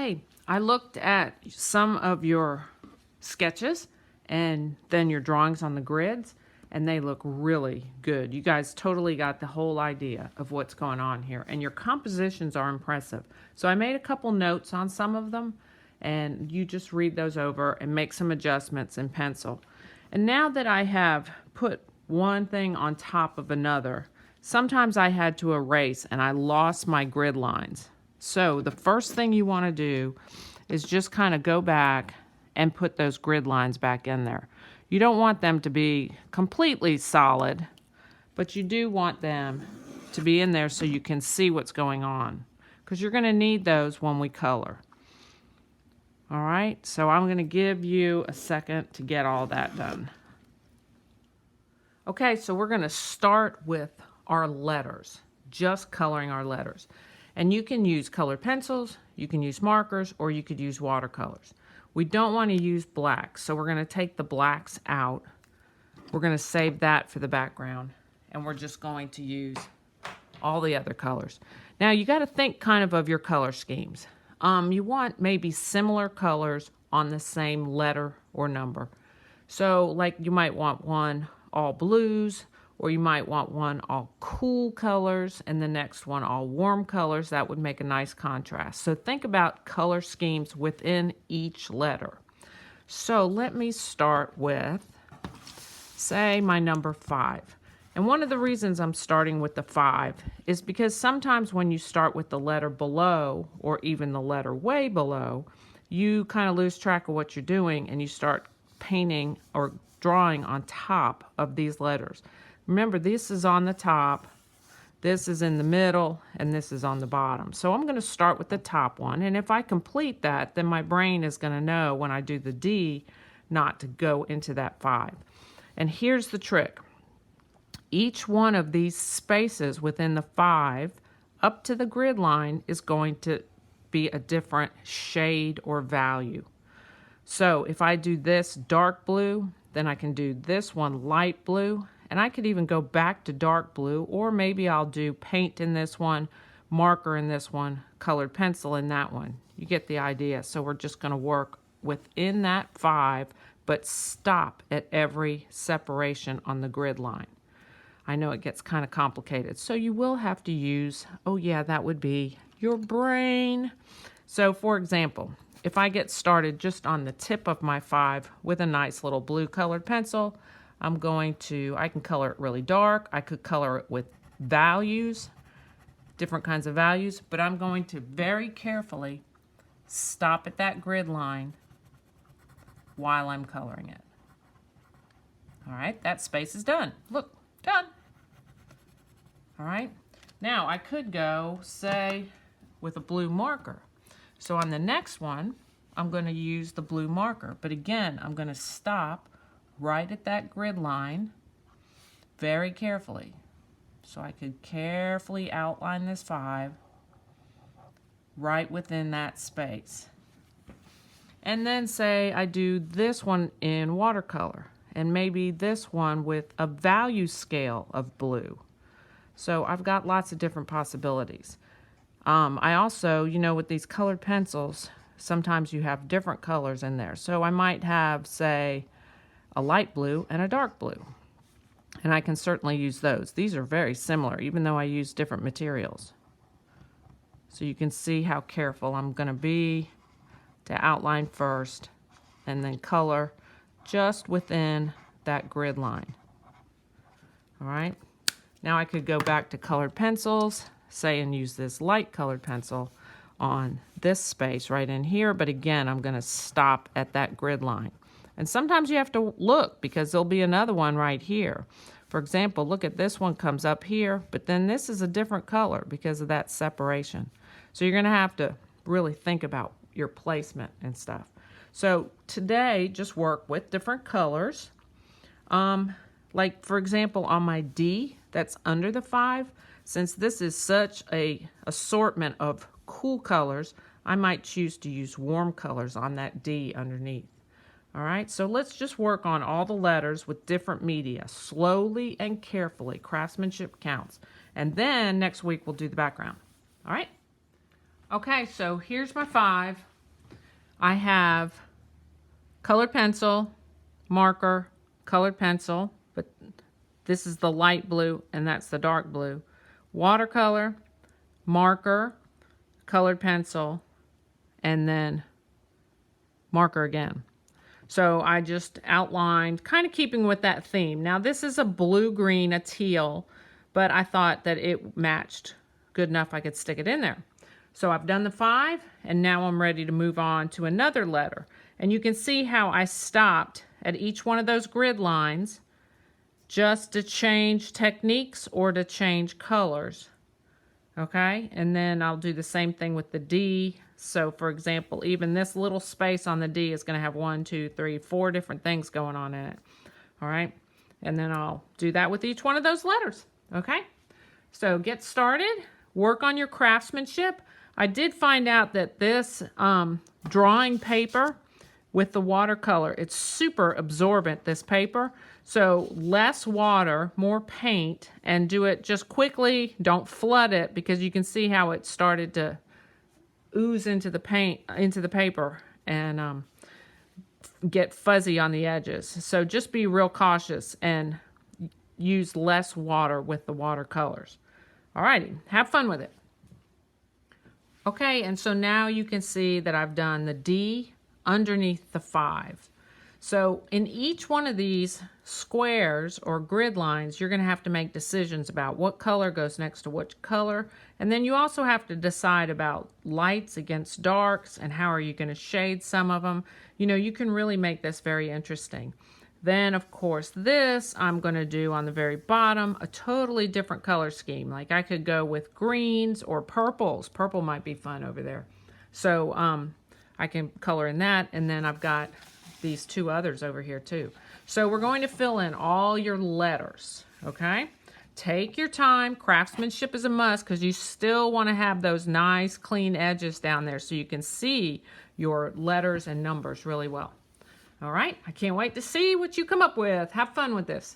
Okay, I looked at some of your sketches and then your drawings on the grids, and they look really good. You guys totally got the whole idea of what's going on here, and your compositions are impressive. So I made a couple notes on some of them, and you just read those over and make some adjustments in pencil. And now that I have put one thing on top of another, sometimes I had to erase and I lost my grid lines. So the first thing you want to do is just kind of go back and put those grid lines back in there. You don't want them to be completely solid, but you do want them to be in there so you can see what's going on, because you're going to need those when we color. All right, so I'm going to give you a second to get all that done. Okay, so we're going to start with our letters, just coloring our letters. And you can use colored pencils, you can use markers, or you could use watercolors. We don't want to use blacks, so we're going to take the blacks out. We're going to save that for the background, and we're just going to use all the other colors. Now, you got to think kind of your color schemes. You want maybe similar colors on the same letter or number. So, like, you might want one all blues, or you might want one all cool colors and the next one all warm colors. That would make a nice contrast. So think about color schemes within each letter. So let me start with, say, my number 5. And one of the reasons I'm starting with the 5 is because sometimes when you start with the letter below, or even the letter way below, you kind of lose track of what you're doing and you start painting or drawing on top of these letters. Remember, this is on the top, this is in the middle, and this is on the bottom. So I'm going to start with the top one, and if I complete that, then my brain is going to know when I do the D not to go into that 5. And here's the trick. Each one of these spaces within the 5 up to the grid line is going to be a different shade or value. So if I do this dark blue, then I can do this one light blue, and I could even go back to dark blue, or maybe I'll do paint in this one, marker in this one, colored pencil in that one. You get the idea. So we're just going to work within that 5, but stop at every separation on the grid line. I know it gets kind of complicated, so you will have to use, oh yeah, that would be your brain. So for example, if I get started just on the tip of my 5 with a nice little blue colored pencil, I can color it really dark. I could color it with values, different kinds of values, but I'm going to very carefully stop at that grid line while I'm coloring it. All right, that space is done. Look, done. All right, now I could go, say, with a blue marker. So on the next one, I'm going to use the blue marker, but again, I'm going to stop right at that grid line very carefully. So I could carefully outline this 5 right within that space. And then say I do this one in watercolor, and maybe this one with a value scale of blue. So I've got lots of different possibilities. I also, with these colored pencils, sometimes you have different colors in there. So I might have, say, a light blue and a dark blue. And I can certainly use those. These are very similar, even though I use different materials. So you can see how careful I'm going to be to outline first and then color just within that grid line. All right. Now I could go back to colored pencils, say, and use this light colored pencil on this space right in here. But again, I'm going to stop at that grid line. And sometimes you have to look because there'll be another one right here. For example, look at this one comes up here, but then this is a different color because of that separation. So you're going to have to really think about your placement and stuff. So today, just work with different colors. Like, for example, on my D that's under the 5, since this is such a assortment of cool colors, I might choose to use warm colors on that D underneath. All right, so let's just work on all the letters with different media, slowly and carefully. Craftsmanship counts. And then next week we'll do the background. All right? Okay, so here's my 5. I have colored pencil, marker, colored pencil, but this is the light blue and that's the dark blue. Watercolor, marker, colored pencil, and then marker again. So I just outlined, kind of keeping with that theme. Now this is a blue-green, a teal, but I thought that it matched good enough I could stick it in there. So I've done the 5, and now I'm ready to move on to another letter. And you can see how I stopped at each one of those grid lines just to change techniques or to change colors. Okay, and then I'll do the same thing with the D. So for example, even this little space on the D is going to have 1, 2, 3, 4 different things going on in it. All right, and then I'll do that with each one of those letters. Okay, so get started, work on your craftsmanship. I did find out that this drawing paper with the watercolor, it's super absorbent, this paper. So less water, more paint, and do it just quickly. Don't flood it because you can see how it started to ooze into the paint, into the paper, and get fuzzy on the edges. So just be real cautious and use less water with the watercolors. Alrighty, have fun with it. Okay, and so now you can see that I've done the D underneath the 5. So in each one of these squares or grid lines, you're going to have to make decisions about what color goes next to which color. And then you also have to decide about lights against darks and how are you going to shade some of them. You know, you can really make this very interesting. Then, of course, this I'm going to do on the very bottom, a totally different color scheme. Like I could go with greens or purples. Purple might be fun over there. So I can color in that, and then I've got these 2 others over here too. So we're going to fill in all your letters, okay? Take your time. Craftsmanship is a must because you still want to have those nice clean edges down there so you can see your letters and numbers really well. All right, I can't wait to see what you come up with. Have fun with this.